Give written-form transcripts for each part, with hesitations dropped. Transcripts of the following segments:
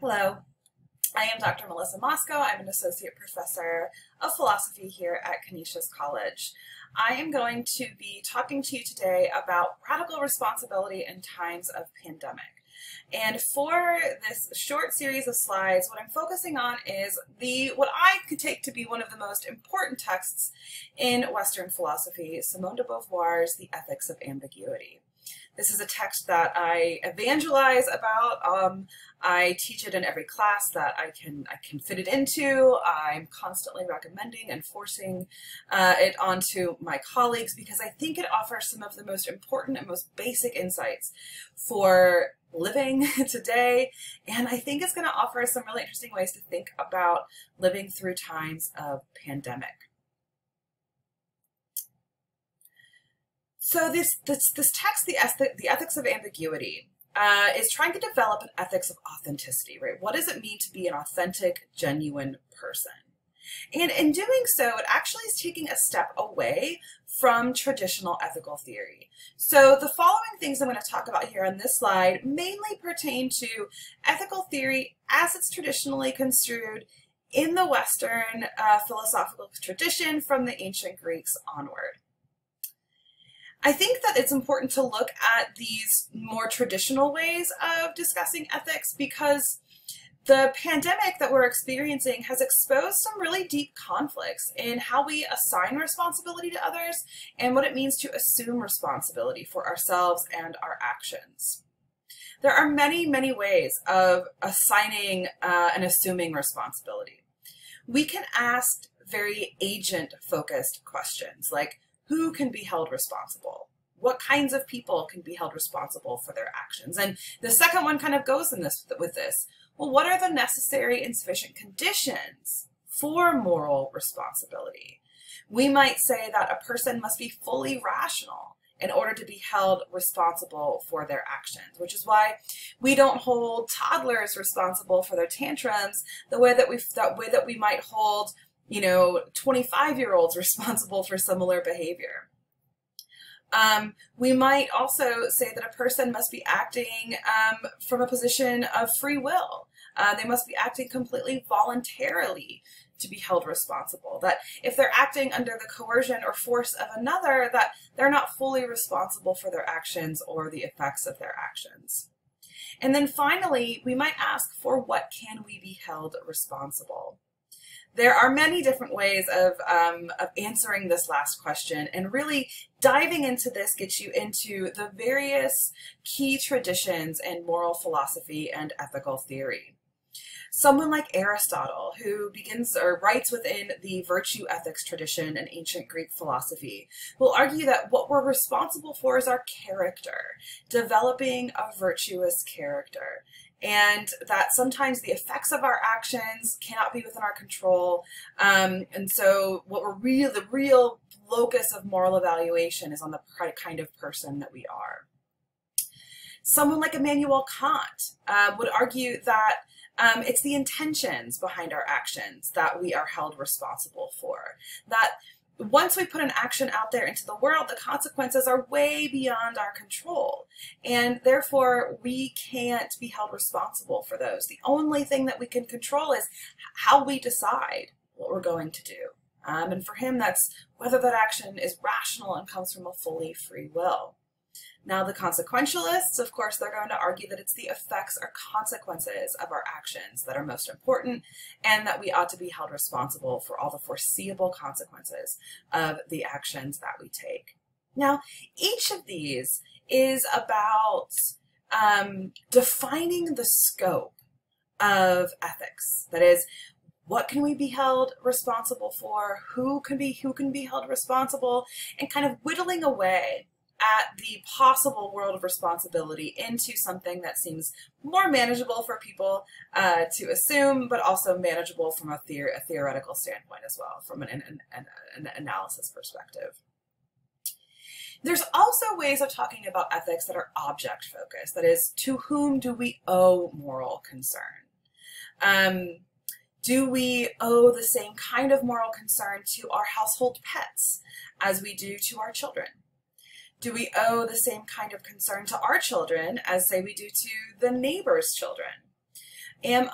Hello, I am Dr. Melissa Moscow. I'm an associate professor of philosophy here at Canisius College. I am going to be talking to you today about radical responsibility in times of pandemic. And for this short series of slides, what I'm focusing on is what I could take to be one of the most important texts in Western philosophy, Simone de Beauvoir's The Ethics of Ambiguity. This is a text that I evangelize about. I teach it in every class that I can fit it into. I'm constantly recommending and forcing it onto my colleagues because I think it offers some of the most important and most basic insights for living today, and I think it's going to offer us some really interesting ways to think about living through times of pandemic. So this text, the Ethics of Ambiguity, is trying to develop an ethics of authenticity, right? What does it mean to be an authentic, genuine person? And in doing so, it actually is taking a step away from traditional ethical theory. So the following things I'm going to talk about here on this slide mainly pertain to ethical theory as it's traditionally construed in the Western philosophical tradition from the ancient Greeks onward. I think that it's important to look at these more traditional ways of discussing ethics because the pandemic that we're experiencing has exposed some really deep conflicts in how we assign responsibility to others and what it means to assume responsibility for ourselves and our actions. There are many, many ways of assigning and assuming responsibility. We can ask very agent-focused questions like, who can be held responsible? What kinds of people can be held responsible for their actions? And the second one kind of goes with this. Well, what are the necessary and sufficient conditions for moral responsibility? We might say that a person must be fully rational in order to be held responsible for their actions, which is why we don't hold toddlers responsible for their tantrums the way that we might hold 25-year-olds responsible for similar behavior. We might also say that a person must be acting from a position of free will. They must be acting completely voluntarily to be held responsible. That if they're acting under the coercion or force of another, that they're not fully responsible for their actions or the effects of their actions. And then finally, we might ask, for what can we be held responsible? There are many different ways of answering this last question, and really diving into this gets you into the various key traditions in moral philosophy and ethical theory. Someone like Aristotle, who begins or writes within the virtue ethics tradition in ancient Greek philosophy, will argue that what we're responsible for is our character, developing a virtuous character. And that sometimes the effects of our actions cannot be within our control. And so the real locus of moral evaluation is on the kind of person that we are. Someone like Immanuel Kant would argue that it's the intentions behind our actions that we are held responsible for. That once we put an action out there into the world, the consequences are way beyond our control, and therefore we can't be held responsible for those. The only thing that we can control is how we decide what we're going to do. And for him, that's whether that action is rational and comes from a fully free will. Now, the consequentialists, of course, they're going to argue that it's the effects or consequences of our actions that are most important, and that we ought to be held responsible for all the foreseeable consequences of the actions that we take. Now, each of these is about defining the scope of ethics. That is, what can we be held responsible for? Who can be held responsible? And kind of whittling away at the possible world of responsibility into something that seems more manageable for people to assume, but also manageable from a theoretical standpoint as well, from an analysis perspective. There's also ways of talking about ethics that are object-focused. That is, to whom do we owe moral concern? Do we owe the same kind of moral concern to our household pets as we do to our children? Do we owe the same kind of concern to our children as, say, we do to the neighbor's children? Do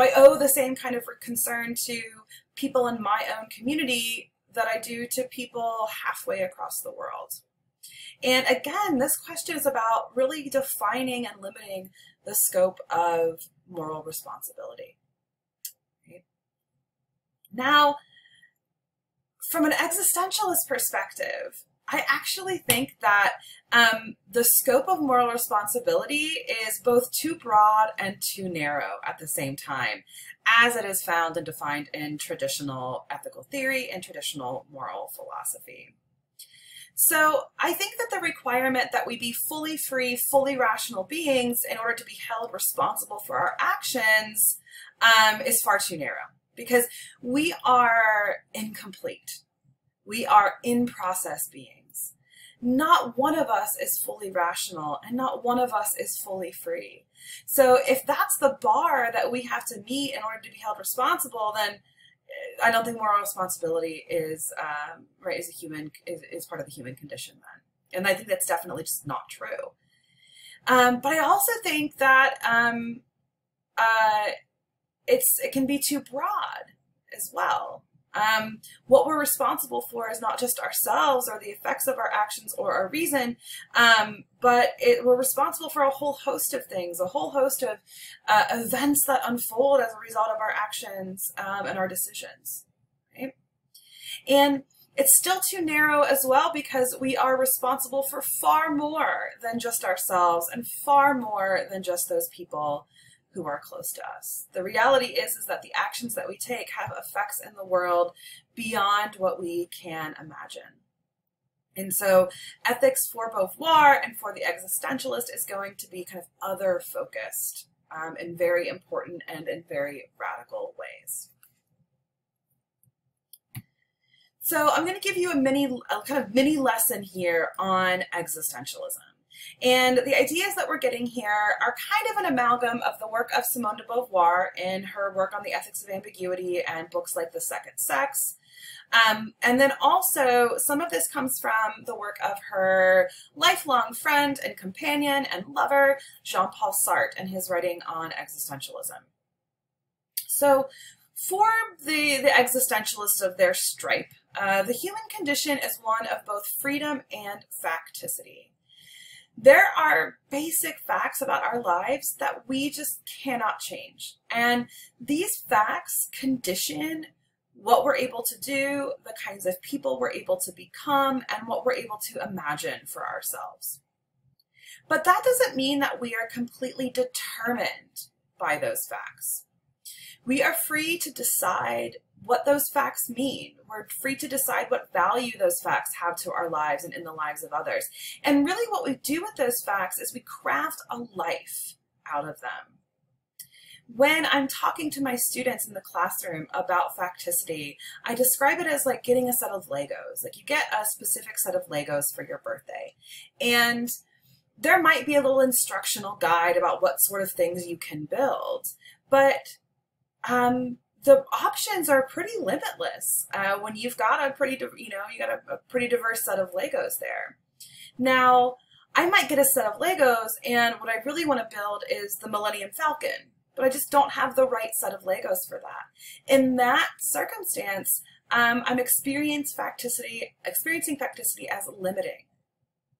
I owe the same kind of concern to people in my own community that I do to people halfway across the world? And again, this question is about really defining and limiting the scope of moral responsibility. Right? Now, from an existentialist perspective, I actually think that the scope of moral responsibility is both too broad and too narrow at the same time, as it is found and defined in traditional ethical theory and traditional moral philosophy. So I think that the requirement that we be fully free, fully rational beings in order to be held responsible for our actions is far too narrow, because we are incomplete. We are in-process beings. Not one of us is fully rational, and not one of us is fully free. So if that's the bar that we have to meet in order to be held responsible, then I don't think moral responsibility is is part of the human condition then. And I think that's definitely just not true. But I also think that it can be too broad as well. What we're responsible for is not just ourselves or the effects of our actions or our reason, but we're responsible for a whole host of things, a whole host of events that unfold as a result of our actions and our decisions. Right? And it's still too narrow as well, because we are responsible for far more than just ourselves and far more than just those people who are close to us. The reality is that the actions that we take have effects in the world beyond what we can imagine. And so ethics for Beauvoir and for the existentialist is going to be kind of other focused in very important and in very radical ways. So I'm going to give you a kind of mini lesson here on existentialism. And the ideas that we're getting here are kind of an amalgam of the work of Simone de Beauvoir in her work on the ethics of ambiguity and books like The Second Sex. And then also some of this comes from the work of her lifelong friend and companion and lover, Jean-Paul Sartre, and his writing on existentialism. So for the existentialists of their stripe, the human condition is one of both freedom and facticity. There are basic facts about our lives that we just cannot change. And these facts condition what we're able to do, the kinds of people we're able to become, and what we're able to imagine for ourselves. But that doesn't mean that we are completely determined by those facts. We are free to decide what those facts mean. We're free to decide what value those facts have to our lives and in the lives of others. And really what we do with those facts is we craft a life out of them. When I'm talking to my students in the classroom about facticity, I describe it as like getting a set of Legos. Like you get a specific set of Legos for your birthday. And there might be a little instructional guide about what sort of things you can build. But the options are pretty limitless when you've got a pretty, a pretty diverse set of Legos there. Now, I might get a set of Legos, and what I really want to build is the Millennium Falcon, but I just don't have the right set of Legos for that. In that circumstance, I'm experiencing facticity as limiting.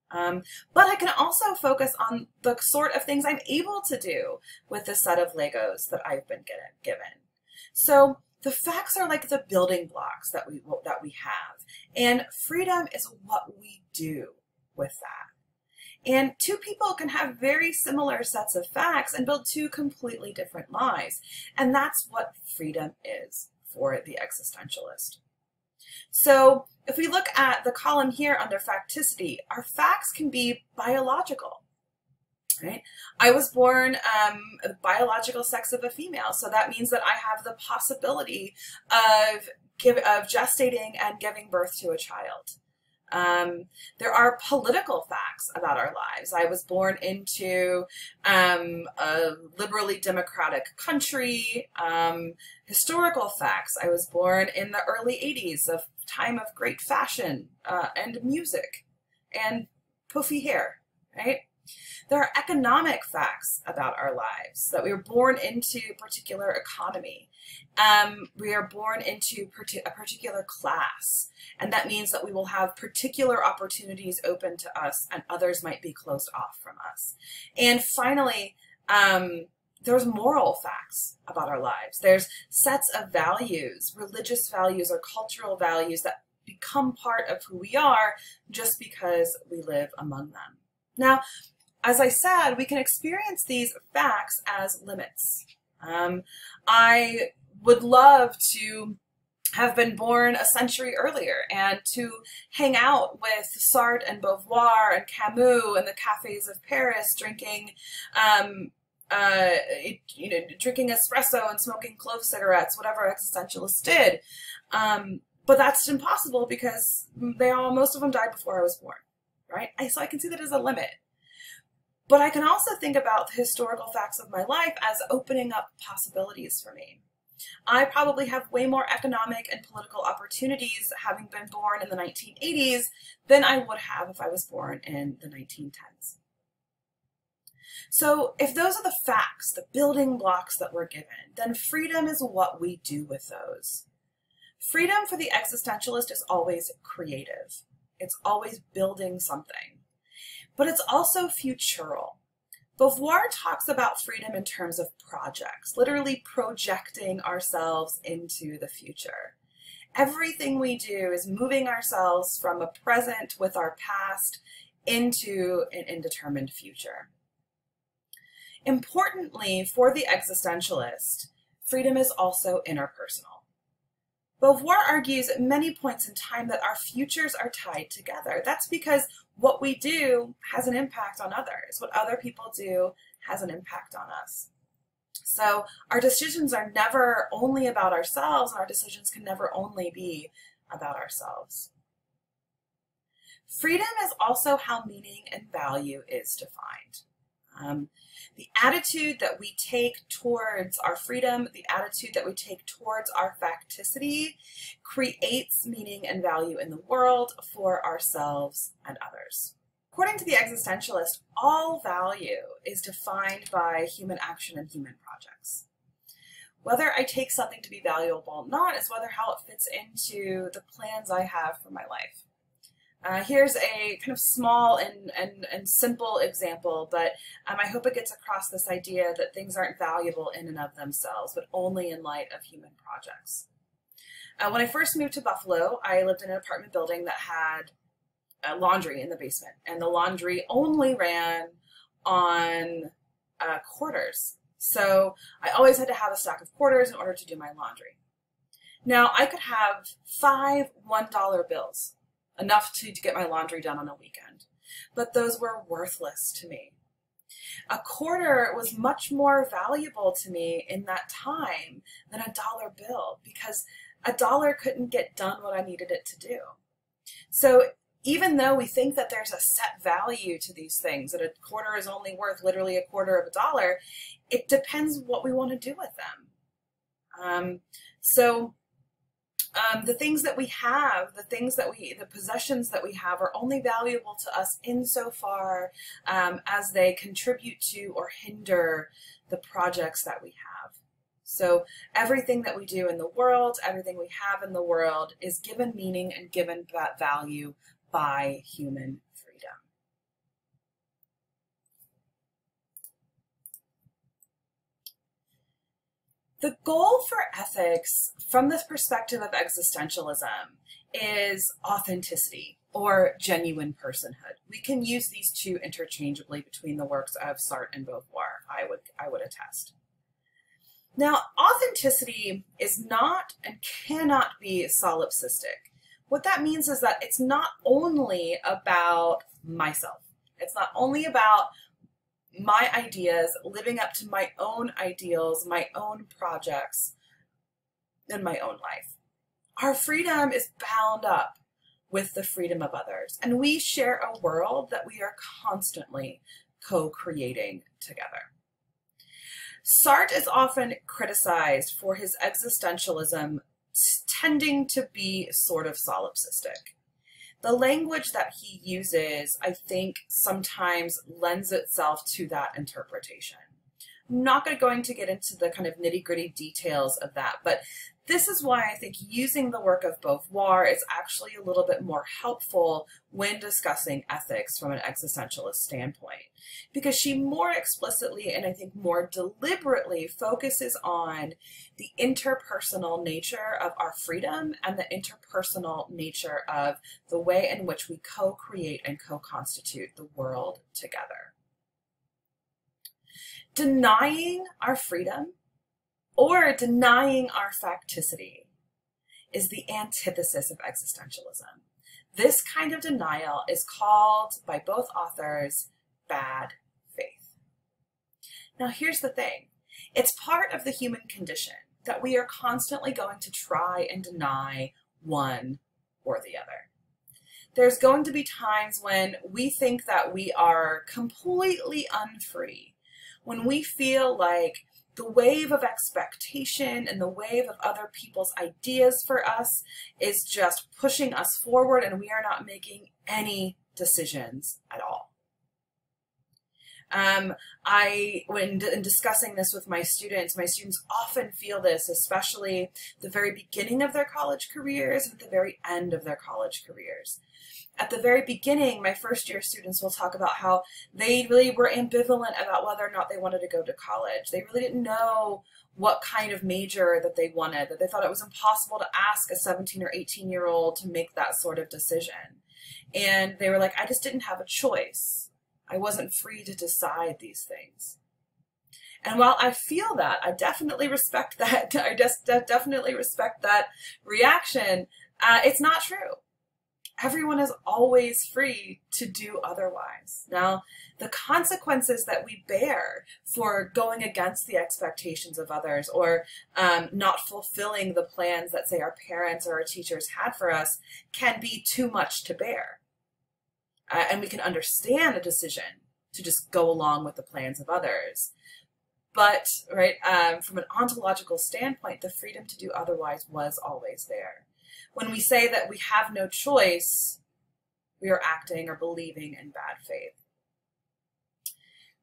But I can also focus on the sort of things I'm able to do with the set of Legos that I've been given. So the facts are like the building blocks that we have, and freedom is what we do with that. And two people can have very similar sets of facts and build two completely different lives, and that's what freedom is for the existentialist. So if we look at the column here under facticity, our facts can be biological. Right? I was born the biological sex of a female, so that means that I have the possibility of gestating and giving birth to a child. There are political facts about our lives. I was born into a liberally democratic country. Historical facts. I was born in the early 80s, a time of great fashion and music and puffy hair, right? There are economic facts about our lives, that we are born into a particular economy. We are born into a particular class, and that means that we will have particular opportunities open to us and others might be closed off from us. And finally, there's moral facts about our lives. There's sets of values, religious values or cultural values that become part of who we are just because we live among them. Now, as I said, we can experience these facts as limits. I would love to have been born a century earlier and to hang out with Sartre and Beauvoir and Camus in the cafes of Paris, drinking drinking espresso and smoking clove cigarettes, whatever existentialists did. But that's impossible because most of them died before I was born, right? So I can see that as a limit. But I can also think about the historical facts of my life as opening up possibilities for me. I probably have way more economic and political opportunities having been born in the 1980s than I would have if I was born in the 1910s. So if those are the facts, the building blocks that we're given, then freedom is what we do with those. Freedom for the existentialist is always creative. It's always building something. But it's also futural. Beauvoir talks about freedom in terms of projects, literally projecting ourselves into the future. Everything we do is moving ourselves from a present with our past into an indeterminate future. Importantly, for the existentialist, freedom is also interpersonal. Beauvoir argues at many points in time that our futures are tied together. That's because what we do has an impact on others. What other people do has an impact on us. So our decisions are never only about ourselves, and our decisions can never only be about ourselves. Freedom is also how meaning and value is defined. The attitude that we take towards our freedom, the attitude that we take towards our facticity, creates meaning and value in the world for ourselves and others. According to the existentialist, all value is defined by human action and human projects. Whether I take something to be valuable or not is whether how it fits into the plans I have for my life. Here's a kind of small and simple example, but I hope it gets across this idea that things aren't valuable in and of themselves, but only in light of human projects. When I first moved to Buffalo, I lived in an apartment building that had a laundry in the basement, and the laundry only ran on quarters. So I always had to have a stack of quarters in order to do my laundry. Now, I could have 5 $1 bills. Enough to get my laundry done on a weekend. But those were worthless to me. A quarter was much more valuable to me in that time than a dollar bill, because a dollar couldn't get done what I needed it to do. So even though we think that there's a set value to these things, that a quarter is only worth literally a quarter of a dollar, it depends what we want to do with them. The things that we have, the possessions that we have are only valuable to us insofar as they contribute to or hinder the projects that we have. So everything that we do in the world, everything we have in the world is given meaning and given value by human freedom. The goal for ethics from this perspective of existentialism is authenticity or genuine personhood. We can use these two interchangeably between the works of Sartre and Beauvoir, I would attest. Now, authenticity is not and cannot be solipsistic. What that means is that it's not only about myself. It's not only about my ideas, living up to my own ideals, my own projects, and my own life. Our freedom is bound up with the freedom of others, and we share a world that we are constantly co-creating together. Sartre is often criticized for his existentialism tending to be sort of solipsistic. The language that he uses, I think, sometimes lends itself to that interpretation. I'm not going to get into the kind of nitty-gritty details of that, but this is why I think using the work of Beauvoir is actually a little bit more helpful when discussing ethics from an existentialist standpoint, because she more explicitly and I think more deliberately focuses on the interpersonal nature of our freedom and the interpersonal nature of the way in which we co-create and co-constitute the world together. Denying our freedom or denying our facticity is the antithesis of existentialism. This kind of denial is called by both authors bad faith. Now here's the thing. It's part of the human condition that we are constantly going to try and deny one or the other. There's going to be times when we think that we are completely unfree, when we feel like the wave of expectation and the wave of other people's ideas for us is just pushing us forward and we are not making any decisions at all. When discussing this with my students often feel this, especially the very beginning of their college careers and at the very end of their college careers. At the very beginning, my first year students will talk about how they really were ambivalent about whether or not they wanted to go to college. They really didn't know what kind of major that they wanted, that they thought it was impossible to ask a 17 or 18-year-old to make that sort of decision. And they were like, I just didn't have a choice. I wasn't free to decide these things. And while I feel that, I definitely respect that, I just definitely respect that reaction, it's not true. Everyone is always free to do otherwise. Now, the consequences that we bear for going against the expectations of others or not fulfilling the plans that, say, our parents or our teachers had for us can be too much to bear. And we can understand a decision to just go along with the plans of others. But, right, from an ontological standpoint, the freedom to do otherwise was always there. When we say that we have no choice, we are acting or believing in bad faith.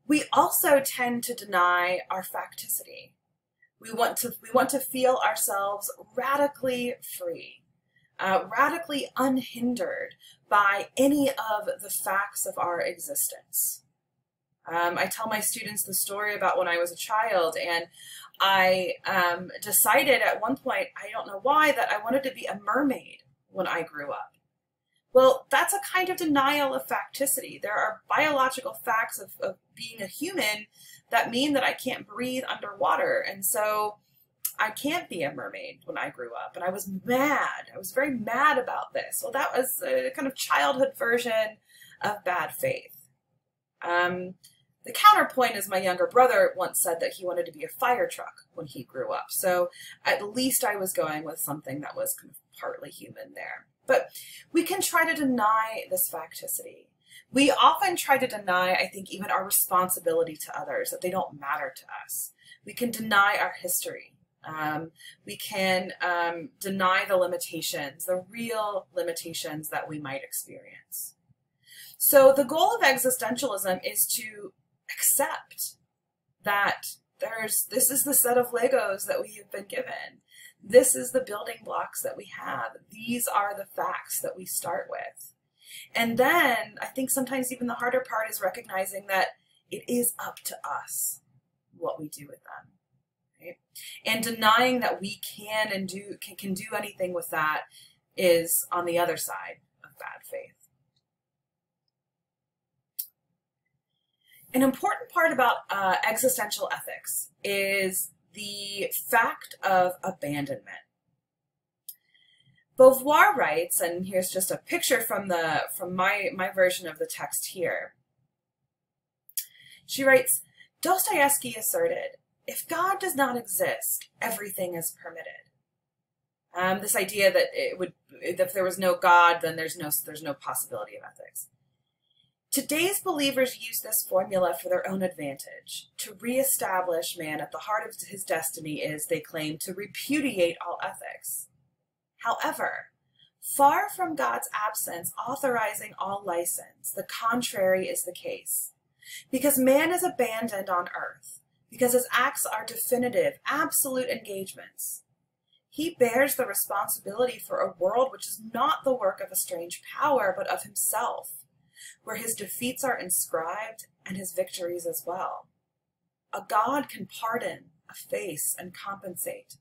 We also tend to deny our facticity. We want to feel ourselves radically free, radically unhindered by any of the facts of our existence. I tell my students the story about when I was a child, and I decided at one point, I don't know why, that I wanted to be a mermaid when I grew up. Well, that's a kind of denial of facticity. There are biological facts of being a human that mean that I can't breathe underwater, and so I can't be a mermaid when I grew up. And I was mad. I was very mad about this. Well, that was a kind of childhood version of bad faith. The counterpoint is my younger brother once said that he wanted to be a fire truck when he grew up. So at least I was going with something that was kind of partly human there. But we can try to deny this facticity. We often try to deny, I think, even our responsibility to others, that they don't matter to us. We can deny our history. We can deny the limitations, the real limitations that we might experience. So the goal of existentialism is to accept that this is the set of Legos that we have been given. This is the building blocks that we have. These are the facts that we start with. And then I think sometimes even the harder part is recognizing that it is up to us what we do with them. Right? And denying that we can do anything with that is on the other side of bad faith. An important part about existential ethics is the fact of abandonment. Beauvoir writes, and here's just a picture from my version of the text here. She writes, Dostoevsky asserted, if God does not exist, everything is permitted. This idea that if there was no God, then there's no possibility of ethics. Today's believers use this formula for their own advantage. To reestablish man at the heart of his destiny is, they claim, to repudiate all ethics. However, Far from God's absence authorizing all license, the contrary is the case. Because man is abandoned on earth, because his acts are definitive, absolute engagements, he bears the responsibility for a world which is not the work of a strange power, but of himself, where his defeats are inscribed and his victories as well. A God can pardon, efface, and compensate.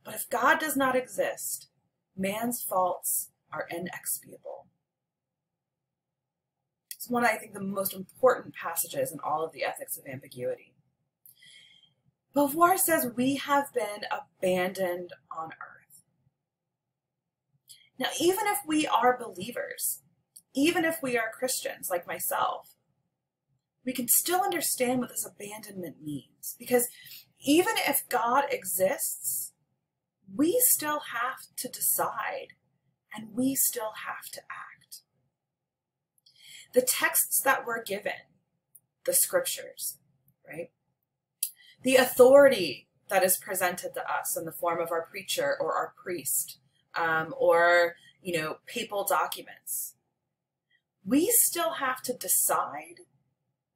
But if God does not exist, man's faults are inexpiable. It's one of, I think, the most important passages in all of the Ethics of Ambiguity. Beauvoir says we have been abandoned on earth. Now, even if we are believers, even if we are Christians like myself, we can still understand what this abandonment means. Because even if God exists, we still have to decide and we still have to act. The texts that we're given, the scriptures, right? The authority that is presented to us in the form of our preacher or our priest, or, papal documents. We still have to decide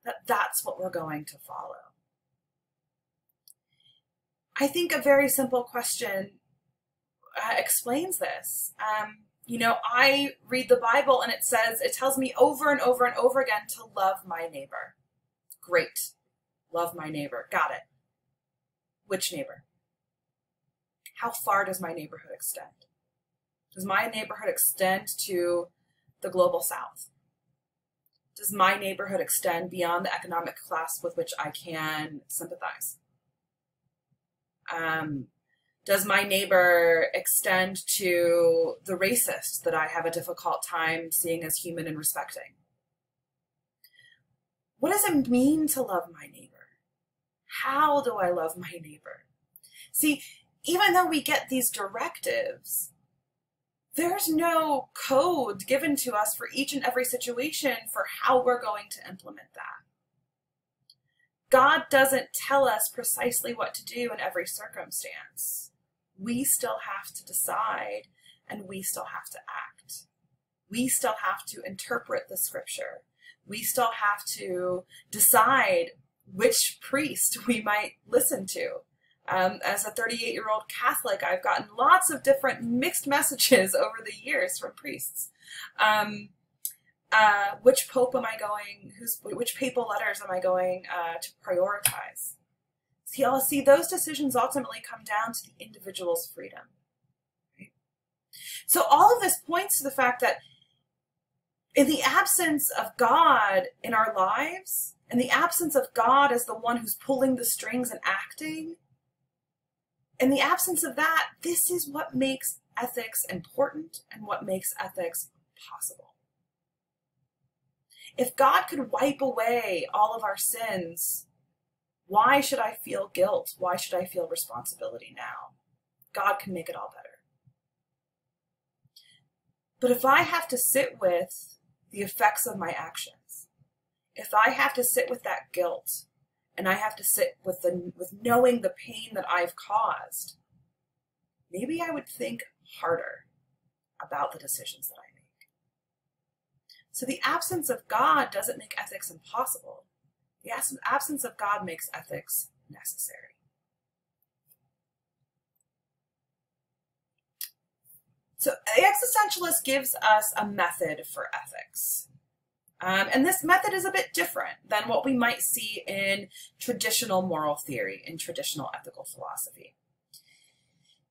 that that's what we're going to follow. I think a very simple question explains this. I read the Bible and it tells me over and over and over again to love my neighbor. Great. Love my neighbor. Got it. Which neighbor? How far does my neighborhood extend? Does my neighborhood extend to the global south? Does my neighborhood extend beyond the economic class with which I can sympathize? Does my neighbor extend to the racist that I have a difficult time seeing as human and respecting? What does it mean to love my neighbor? How do I love my neighbor? See, even though we get these directives, there's no code given to us for each and every situation for how we're going to implement that. God doesn't tell us precisely what to do in every circumstance. We still have to decide and we still have to act. We still have to interpret the scripture. We still have to decide which priest we might listen to. As a 38-year-old Catholic, I've gotten lots of different mixed messages over the years from priests. Which pope am I going, which papal letters am I going to prioritize? See, those decisions ultimately come down to the individual's freedom. Right? So all of this points to the fact that in the absence of God in our lives, in the absence of God as the one who's pulling the strings and acting, in the absence of that, this is what makes ethics important and what makes ethics possible. If God could wipe away all of our sins, why should I feel guilt? Why should I feel responsibility now? God can make it all better. But if I have to sit with the effects of my actions, if I have to sit with that guilt, and I have to sit with knowing the pain that I've caused, maybe I would think harder about the decisions that I make. So the absence of God doesn't make ethics impossible. The absence of God makes ethics necessary. So the existentialist gives us a method for ethics. And this method is a bit different than what we might see in traditional moral theory, in traditional ethical philosophy.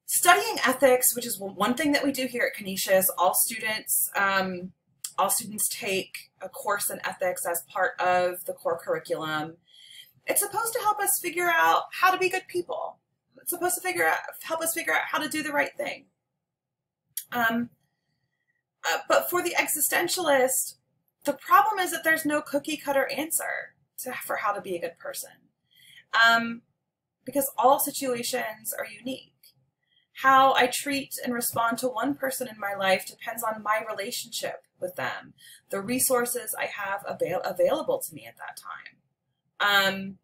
Studying ethics, which is one thing that we do here at Canisius, all students take a course in ethics as part of the core curriculum. It's supposed to help us figure out how to be good people. It's supposed to help us figure out how to do the right thing. But for the existentialist, the problem is that there's no cookie cutter answer for how to be a good person, because all situations are unique. How I treat and respond to one person in my life depends on my relationship with them, the resources I have available to me at that time.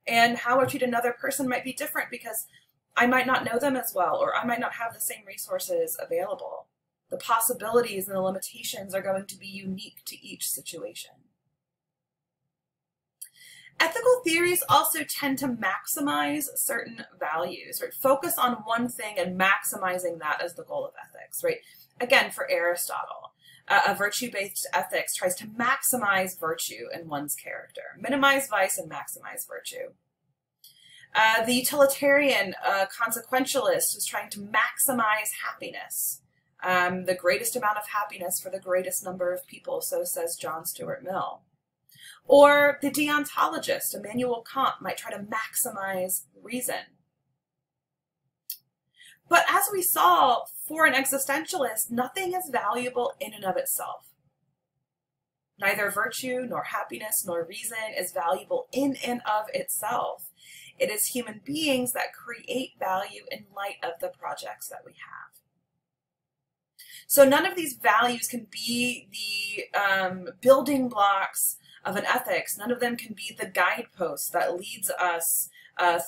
And how I treat another person might be different because I might not know them as well, or I might not have the same resources available. The possibilities and the limitations are going to be unique to each situation. Ethical theories also tend to maximize certain values, right? Focus on one thing and maximizing that as the goal of ethics, right? Again, for Aristotle, a virtue-based ethics tries to maximize virtue in one's character, minimize vice and maximize virtue. The utilitarian consequentialist is trying to maximize happiness, the greatest amount of happiness for the greatest number of people, so says John Stuart Mill. Or the deontologist, Immanuel Kant, might try to maximize reason. But as we saw, for an existentialist, nothing is valuable in and of itself. Neither virtue, nor happiness, nor reason is valuable in and of itself. It is human beings that create value in light of the projects that we have. So none of these values can be the building blocks of an ethics. None of them can be the guidepost that leads us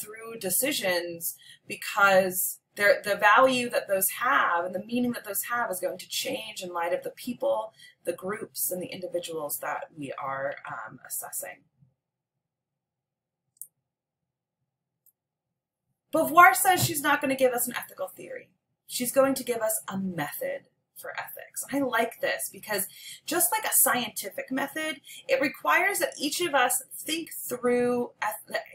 through decisions, because the value that those have and the meaning that those have is going to change in light of the people, the groups, and the individuals that we are assessing. Beauvoir says she's not going to give us an ethical theory. She's going to give us a method for ethics. I like this because just like a scientific method, it requires that each of us think through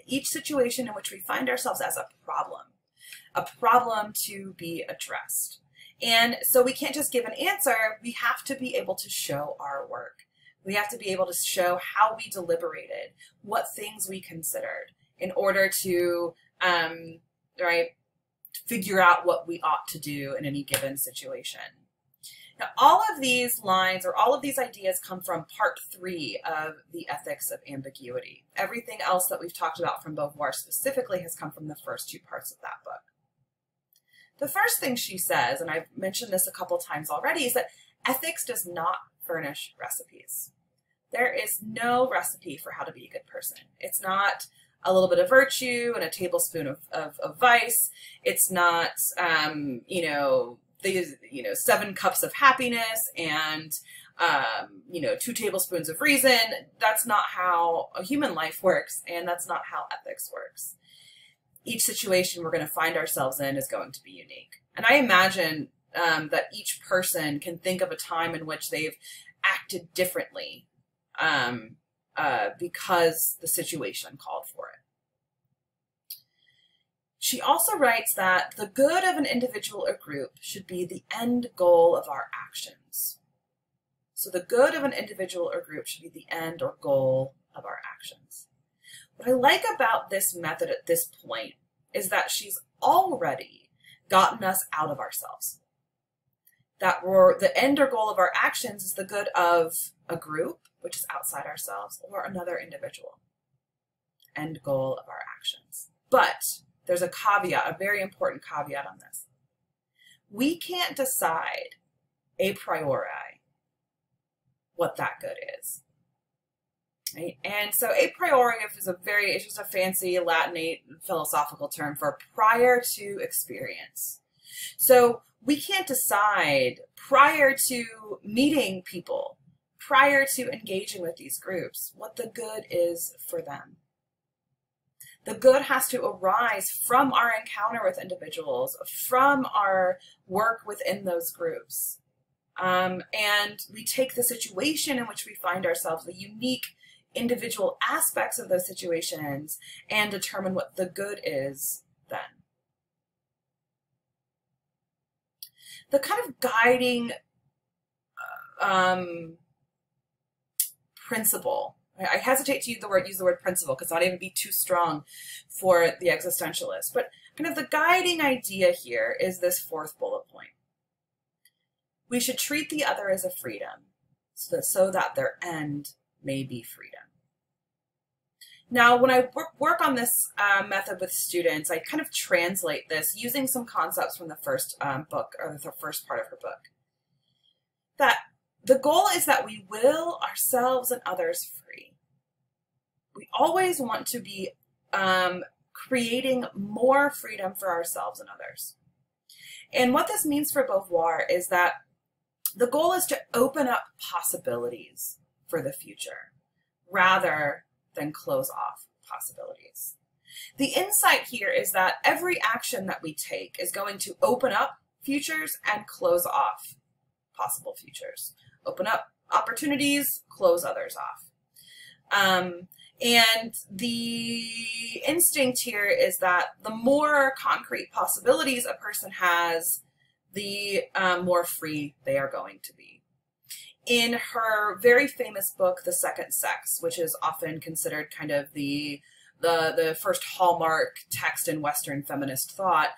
each situation in which we find ourselves as a problem to be addressed. And so we can't just give an answer, we have to be able to show our work. We have to be able to show how we deliberated, what things we considered in order to figure out what we ought to do in any given situation. Now, all of these lines or all of these ideas come from part 3 of the Ethics of Ambiguity. Everything else that we've talked about from Beauvoir specifically has come from the first 2 parts of that book. The first thing she says, and I've mentioned this a couple times already, is that ethics does not furnish recipes. There is no recipe for how to be a good person. It's not a little bit of virtue and a tablespoon of vice. It's not, 7 cups of happiness and, 2 tablespoons of reason. That's not how a human life works, and that's not how ethics works. Each situation we're going to find ourselves in is going to be unique. And I imagine that each person can think of a time in which they've acted differently because the situation called for it. She also writes that the good of an individual or group should be the end goal of our actions. So the good of an individual or group should be the end or goal of our actions. What I like about this method at this point is that she's already gotten us out of ourselves. That the end or goal of our actions is the good of a group, which is outside ourselves, or another individual. End goal of our actions. But there's a caveat, a very important caveat on this. We can't decide a priori what that good is. Right? And so a priori is it's just a fancy Latinate philosophical term for prior to experience. So we can't decide prior to meeting people, prior to engaging with these groups, what the good is for them. The good has to arise from our encounter with individuals, from our work within those groups. And we take the situation in which we find ourselves, the unique individual aspects of those situations, and determine what the good is then. The kind of guiding principle, I hesitate to use the word principle because not even be too strong for the existentialist, but kind of the guiding idea here is this 4th bullet point. We should treat the other as a freedom so that their end may be freedom. Now, when I work on this method with students, I kind of translate this using some concepts from the first book, or the first part of her book. That the goal is that we will ourselves and others free. We always want to be creating more freedom for ourselves and others. And what this means for Beauvoir is that The goal is to open up possibilities for the future rather than close off possibilities. The insight here is that every action that we take is going to open up futures and close off possible futures. Open up opportunities, close others off. And the instinct here is that the more concrete possibilities a person has, the more free they are going to be. In her very famous book, The Second Sex, which is often considered kind of the first hallmark text in Western feminist thought,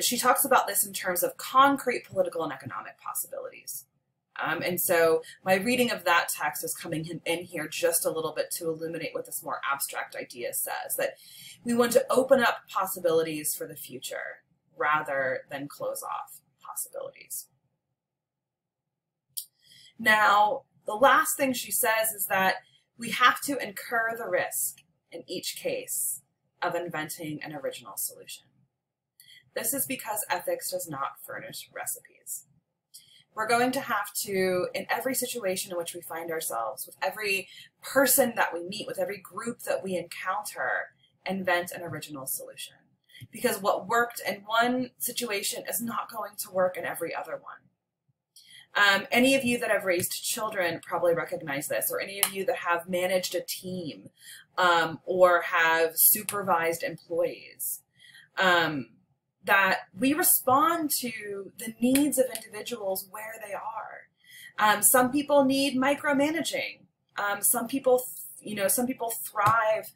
she talks about this in terms of concrete political and economic possibilities. And so my reading of that text is coming in here just a little bit to illuminate what this more abstract idea says, that we want to open up possibilities for the future rather than close off possibilities. Now, the last thing she says is that we have to incur the risk in each case of inventing an original solution. This is because ethics does not furnish recipes. We're going to have to, in every situation in which we find ourselves, with every person that we meet, with every group that we encounter, invent an original solution. Because what worked in one situation is not going to work in every other one. Any of you that have raised children probably recognize this, or any of you that have managed a team or have supervised employees, that we respond to the needs of individuals where they are. Some people need micromanaging. Some people thrive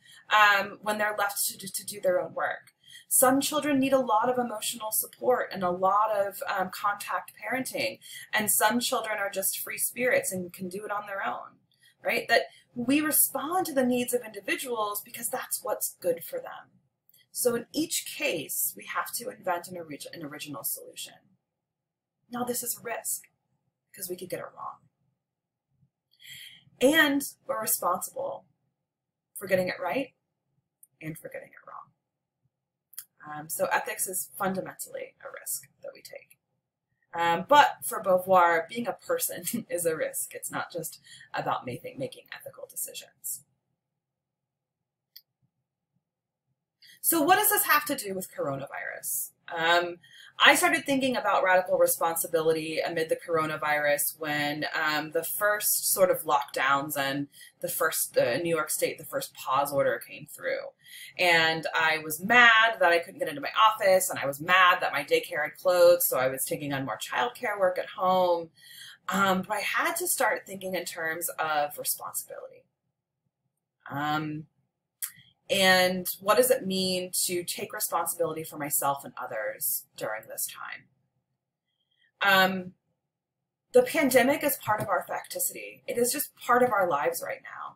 when they're left to do their own work. Some children need a lot of emotional support and a lot of contact parenting, and some children are just free spirits and can do it on their own, right? That we respond to the needs of individuals because that's what's good for them. So in each case, we have to invent an original solution. Now this is a risk because we could get it wrong. And we're responsible for getting it right and for getting it wrong. So ethics is fundamentally a risk that we take. But for Beauvoir, being a person is a risk. It's not just about making ethical decisions. So what does this have to do with coronavirus? I started thinking about radical responsibility amid the coronavirus when the first sort of lockdowns and the first New York State, the first pause order came through. And I was mad that I couldn't get into my office, and I was mad that my daycare had closed, so I was taking on more childcare work at home. But I had to start thinking in terms of responsibility. And what does it mean to take responsibility for myself and others during this time? The pandemic is part of our facticity. It is just part of our lives right now.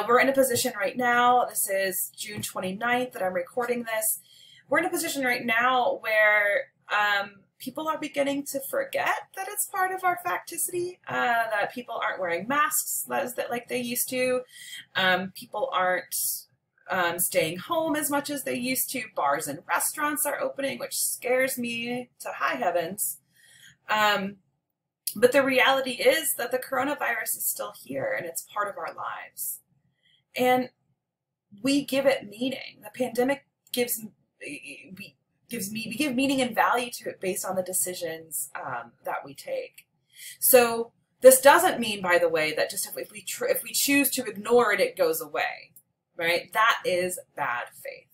We're in a position right now, this is June 29th that I'm recording this, we're in a position right now where people are beginning to forget that it's part of our facticity, that people aren't wearing masks like they used to, people aren't staying home as much as they used to. Bars and restaurants are opening, which scares me to high heavens. But the reality is that the coronavirus is still here and it's part of our lives. And we give it meaning. The pandemic we give meaning and value to it based on the decisions that we take. So this doesn't mean, by the way, that just if we choose to ignore it, it goes away. Right? That is bad faith.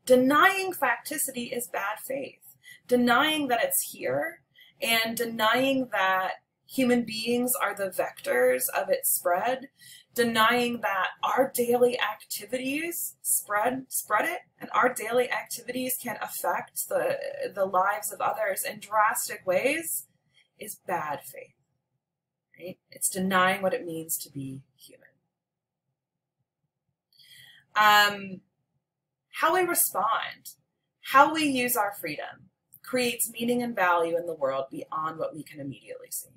Denying facticity is bad faith. Denying that it's here and denying that human beings are the vectors of its spread, denying that our daily activities spread it, and our daily activities can affect the lives of others in drastic ways, is bad faith. Right? It's denying what it means to be human. How we respond, how we use our freedom, creates meaning and value in the world beyond what we can immediately see.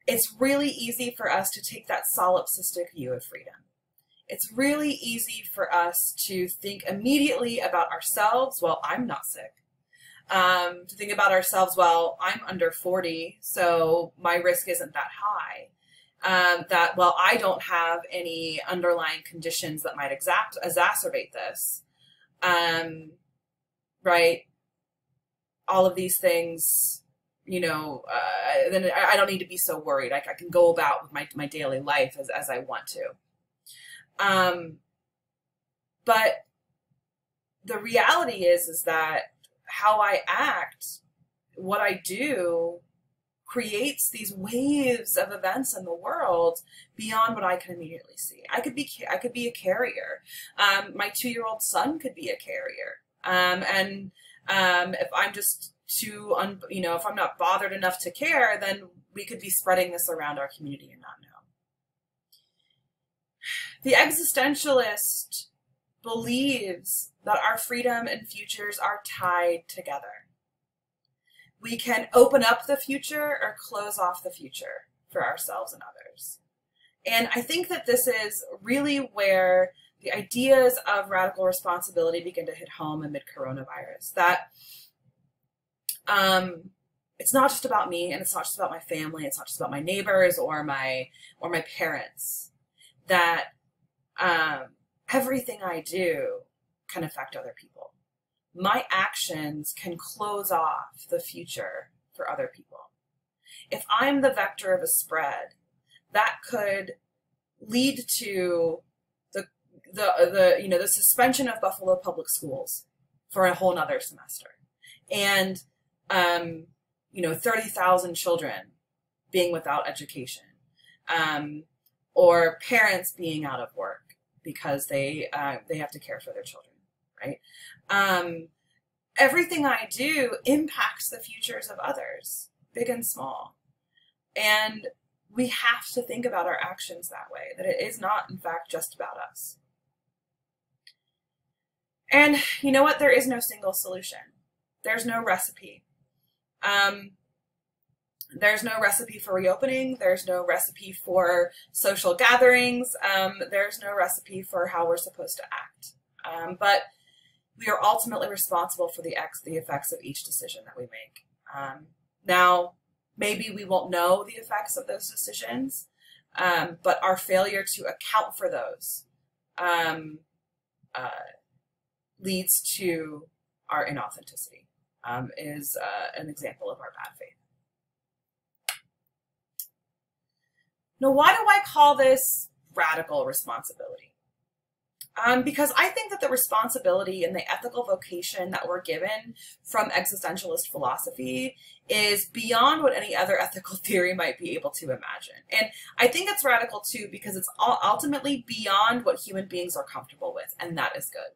It's really easy for us to take that solipsistic view of freedom. It's really easy for us to think immediately about ourselves. Well, I'm not sick. To think about ourselves, well, I'm under 40, so my risk isn't that high. That, well, I don't have any underlying conditions that might exacerbate this. Right? All of these things, you know, then I don't need to be so worried. I can go about with my daily life as I want to. But the reality is that how I act, what I do, creates these waves of events in the world beyond what I can immediately see. I could be a carrier. My 2-year-old son could be a carrier. If I'm just if I'm not bothered enough to care, then we could be spreading this around our community and not know. The existentialist believes that our freedom and futures are tied together. We can open up the future or close off the future for ourselves and others. And I think that this is really where the ideas of radical responsibility begin to hit home amid coronavirus. That it's not just about me, and it's not just about my family, it's not just about my neighbors or my parents. That everything I do can affect other people. My actions can close off the future for other people. If I'm the vector of a spread, that could lead to the suspension of Buffalo public schools for a whole nother semester. And 30,000 children being without education, or parents being out of work because they have to care for their children, right? Everything I do impacts the futures of others, big and small. And we have to think about our actions that way, that it is not, in fact, just about us. And you know what? There is no single solution. There's no recipe. There's no recipe for reopening. There's no recipe for social gatherings. There's no recipe for how we're supposed to act. But we are ultimately responsible for the effects of each decision that we make. Now, maybe we won't know the effects of those decisions, but our failure to account for those leads to our inauthenticity, is an example of our bad faith. Now, why do I call this radical responsibility? Because I think that the responsibility and the ethical vocation that we're given from existentialist philosophy is beyond what any other ethical theory might be able to imagine. And I think it's radical too because it's ultimately beyond what human beings are comfortable with, and that is good.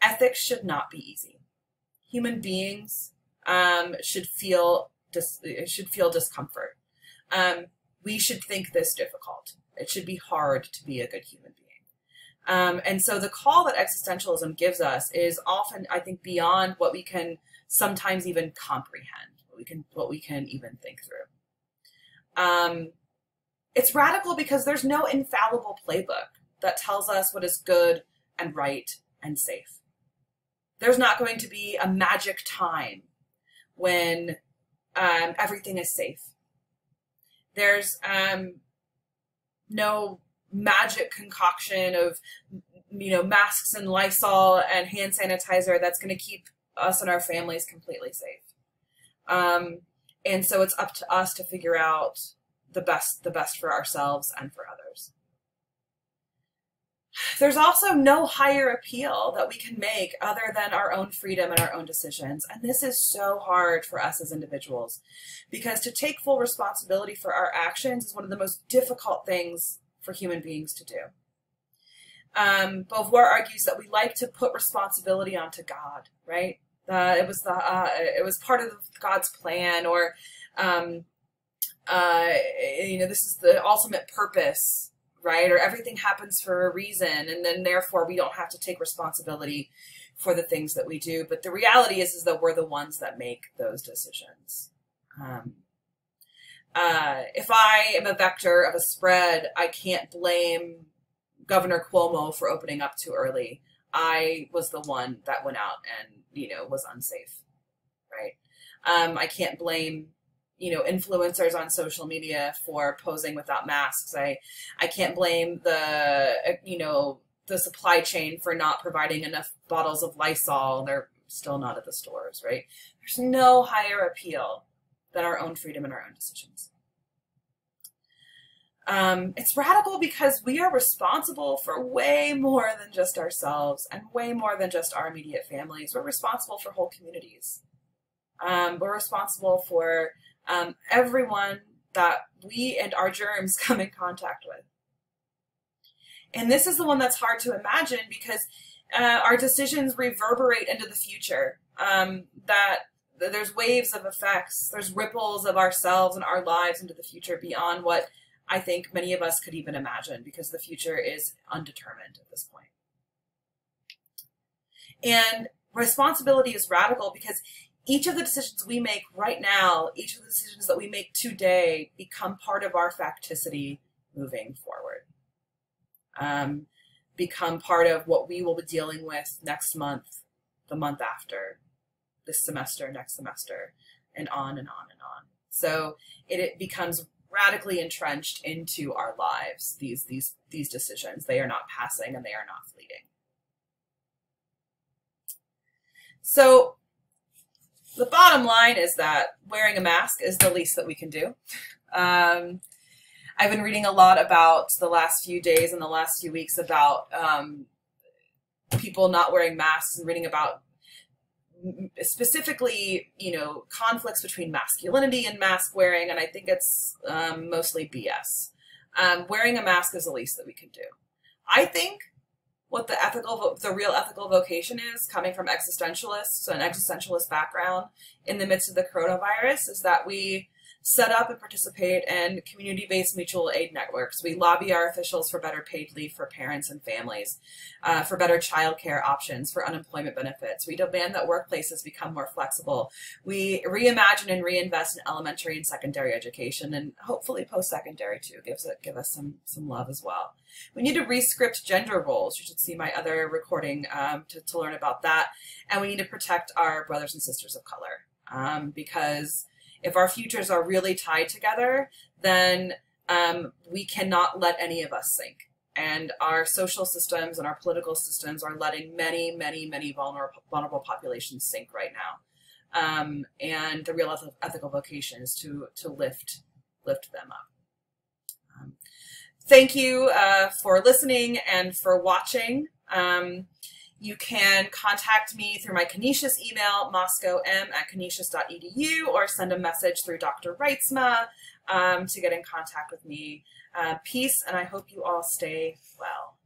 Ethics should not be easy. Human beings should feel discomfort. We should think this difficult. It should be hard to be a good human being. And so the call that existentialism gives us is often, I think, beyond what we can sometimes even comprehend, what we can even think through. It's radical because there's no infallible playbook that tells us what is good and right and safe. There's not going to be a magic time when everything is safe. There's no magic concoction of, masks and Lysol and hand sanitizer that's going to keep us and our families completely safe. And so it's up to us to figure out the best for ourselves and for others. There's also no higher appeal that we can make other than our own freedom and our own decisions. And this is so hard for us as individuals, because to take full responsibility for our actions is one of the most difficult things for human beings to do. Beauvoir argues that we like to put responsibility onto God, right? It was part of God's plan, or this is the ultimate purpose, right? Or everything happens for a reason, and then therefore we don't have to take responsibility for the things that we do. But the reality is that we're the ones that make those decisions. If I am a vector of a spread, I can't blame Governor Cuomo for opening up too early. I was the one that went out and, was unsafe. right? I can't blame, influencers on social media for posing without masks. I can't blame the supply chain for not providing enough bottles of Lysol. They're still not at the stores, right? There's no higher appeal than our own freedom and our own decisions. It's radical because we are responsible for way more than just ourselves and way more than just our immediate families. We're responsible for whole communities. We're responsible for everyone that we and our germs come in contact with. And this is the one that's hard to imagine because our decisions reverberate into the future. That there's waves of effects, there's ripples of ourselves and our lives into the future beyond what I think many of us could even imagine, because the future is undetermined at this point. And responsibility is radical because each of the decisions we make right now, each of the decisions that we make today become part of our facticity moving forward. Become part of what we will be dealing with next month, the month after, this semester, next semester, and on and on and on. So it becomes radically entrenched into our lives, these decisions. They are not passing and they are not fleeting. So the bottom line is that wearing a mask is the least that we can do. I've been reading a lot about the last few days and the last few weeks about people not wearing masks, and reading about specifically, conflicts between masculinity and mask wearing, and I think it's mostly BS. Wearing a mask is the least that we can do. I think what the real ethical vocation is, coming from existentialists, an existentialist background in the midst of the coronavirus, is that we set up and participate in community-based mutual aid networks. We lobby our officials for better paid leave for parents and families, for better childcare options, for unemployment benefits. We demand that workplaces become more flexible. We reimagine and reinvest in elementary and secondary education, and hopefully post-secondary too. Give us some love as well. We need to re-script gender roles. You should see my other recording to learn about that. And we need to protect our brothers and sisters of color, because if our futures are really tied together, then we cannot let any of us sink. And our social systems and our political systems are letting many, many, many vulnerable populations sink right now. And the real ethical vocation is to lift them up. Thank you for listening and for watching. You can contact me through my Canisius email, moscowm@canisius.edu, or send a message through Dr. Reitzma to get in contact with me. Peace, and I hope you all stay well.